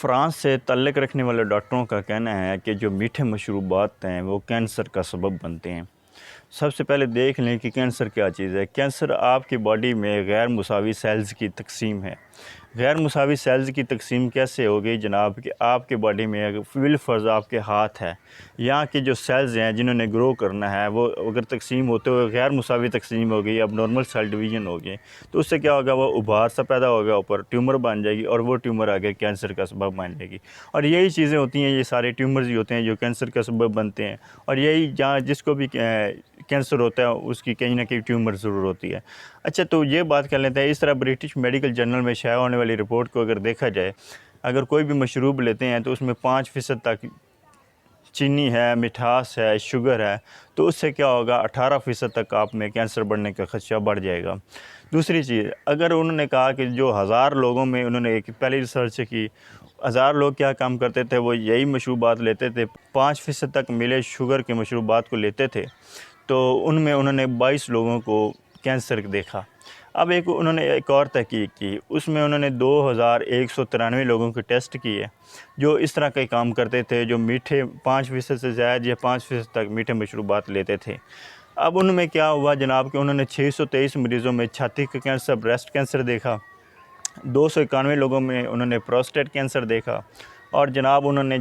France से ताल्लुक़ रखने वाले डॉक्टरों का कहना है कि जो मीठे मशरूबात हैं वो कैंसर का सबब बनते हैं। सबसे पहले देख लें कि कैंसर क्या चीज़ है। कैंसर आपकी बॉडी में गैर मुसावी सेल्स की तकसीम है। गैर मुसावी सेल्स की तकसीम कैसे हो गई जनाब कि आपके बॉडी में अगर बिलफ़र्ज़ आपके हाथ है, यहाँ के जो सेल्स हैं जिन्होंने ग्रो करना है वो अगर तकसीम होते हुए गैर मुसावी तकसीम हो गई, अब नॉर्मल सेल डिवीज़न हो गई, तो उससे क्या होगा, वो उभार सा पैदा होगा, ऊपर ट्यूमर बन जाएगी और वो ट्यूमर आगे कैंसर का सबब बन जाएगी। और यही चीज़ें होती हैं, ये सारे ट्यूमर्स ही होते हैं जो कैंसर का सबब बनते हैं। और यही जहाँ जिसको भी कैंसर होता है उसकी कहीं ना कहीं ट्यूमर ज़रूर होती है। अच्छा, तो ये बात कर लेते हैं, इस तरह ब्रिटिश मेडिकल जर्नल में शाया होने वाली रिपोर्ट को अगर देखा जाए, अगर कोई भी मशरूब लेते हैं तो उसमें 5% तक चीनी है, मिठास है, शुगर है, तो उससे क्या होगा, 18% तक आप में कैंसर बढ़ने का खदशा बढ़ जाएगा। दूसरी चीज़, अगर उन्होंने कहा कि जो 1000 लोगों में उन्होंने एक पहली रिसर्च की, 1000 लोग क्या काम करते थे, वो यही मशरूबात लेते थे, 5% तक मिले शुगर के मशरूबात को लेते थे, तो उनमें उन्होंने 22 लोगों को कैंसर देखा। अब उन्होंने एक और तहकीक की, उसमें उन्होंने 2193 लोगों के टेस्ट किए जो इस तरह के काम करते थे, जो मीठे 5% से ज़्यादा या 5% तक मीठे मशरूबात लेते थे। अब उनमें क्या हुआ जनाब कि उन्होंने 623 मरीज़ों में छाती का कैंसर, ब्रेस्ट कैंसर देखा, 291 लोगों में उन्होंने प्रोस्टेट कैंसर देखा, और जनाब उन्होंने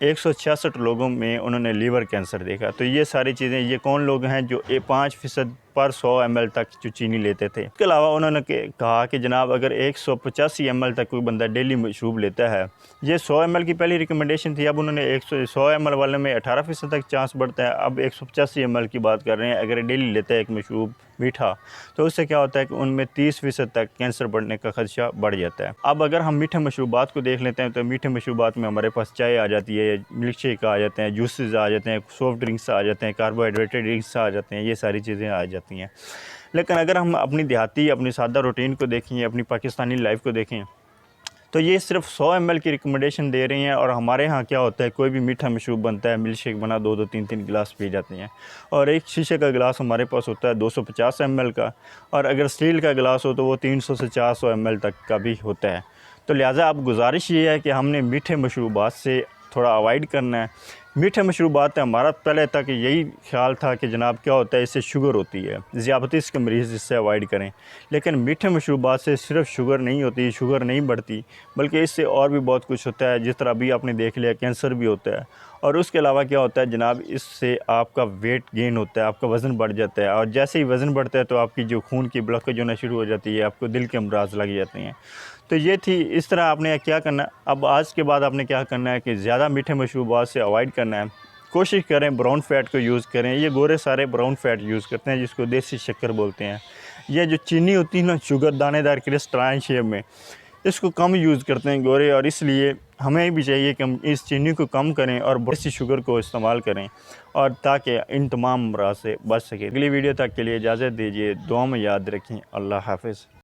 166 लोगों में उन्होंने लीवर कैंसर देखा। तो ये सारी चीज़ें, ये कौन लोग हैं जो 5% पर 100 ml तक जो चीनी लेते थे। इसके अलावा उन्होंने कहा कि जनाब अगर 185 ml तक कोई बंदा डेली मशरूब लेता है, ये 100 ml की पहली रिकमेंडेशन थी, अब उन्होंने 100 ml वाले में 18% तक चांस बढ़ता है, अब 185 ml की बात कर रहे हैं। अगर डेली लेता है एक मशरूब मीठा, तो उससे क्या होता है कि उनमें 30% तक कैंसर बढ़ने का खदशा बढ़ जाता है। अब अगर हम मीठे मशरूबात को देख लेते हैं, तो मीठे मशरूबात में हमारे पास चाय आ जाती है, मिल्क शेक आ जाते हैं, जूसेस आ जाते हैं, सॉफ्ट ड्रिंक्स आ जाते हैं, कार्बोहाइड्रेटेड ड्रिंक्स आ जाते हैं, ये सारी चीज़ें आ जाती हैं। लेकिन अगर हम अपनी देहाती, अपनी सादा रूटीन को देखें, अपनी पाकिस्तानी लाइफ को देखें, तो ये सिर्फ 100 ml की रिकमेंडेशन दे रही हैं। और हमारे यहाँ क्या होता है, कोई भी मीठा मशरूब बनता है, मिल्क शेक बना, 2-2 3-3 गिलास पी जाते हैं, और एक शीशे का गिलास हमारे पास होता है 250 ml का, और अगर स्टील का गिलास हो तो वो 300 से 400 ml तक का भी होता है। तो लिहाजा अब गुजारिश ये है कि हमने मीठे मशरूबात से थोड़ा अवॉइड करना है। मीठे मशरूबात हमारा पहले तक यही ख्याल था कि जनाब क्या होता है, इससे शुगर होती है, ज़ियाबतीस के मरीज़ इससे अवॉइड करें। लेकिन मीठे मशरूबात से सिर्फ शुगर नहीं होती, शुगर नहीं बढ़ती, बल्कि इससे और भी बहुत कुछ होता है, जिस तरह अभी आपने देख लिया कैंसर भी होता है। और उसके अलावा क्या होता है जनाब, इससे आपका वेट गेन होता है, आपका वज़न बढ़ जाता है, और जैसे ही वज़न बढ़ता है तो आपकी जो खून की ब्लॉकेज होना शुरू हो जाती है, आपको दिल के अमराज लग जाते हैं। तो ये थी, इस तरह आपने क्या करना, अब आज के बाद आपने क्या करना है कि ज़्यादा मीठे मशरूबात से अवॉइड करना है। कोशिश करें ब्राउन फ़ैट को यूज़ करें। ये गोरे सारे ब्राउन फ़ैट यूज़ करते हैं जिसको देसी शक्कर बोलते हैं। ये जो चीनी होती है ना, शुगर दानेदार क्रिस्टलाइन शेप में, इसको कम यूज़ करते हैं गोरे, और इसलिए हमें भी चाहिए कि हम इस चीनी को कम करें और देसी शुगर को इस्तेमाल करें, और ताकि इन तमाम अमराज से बच सकें। अगली वीडियो तक के लिए इजाज़त दीजिए, दुआ में याद रखें। अल्लाह हाफ़िज़।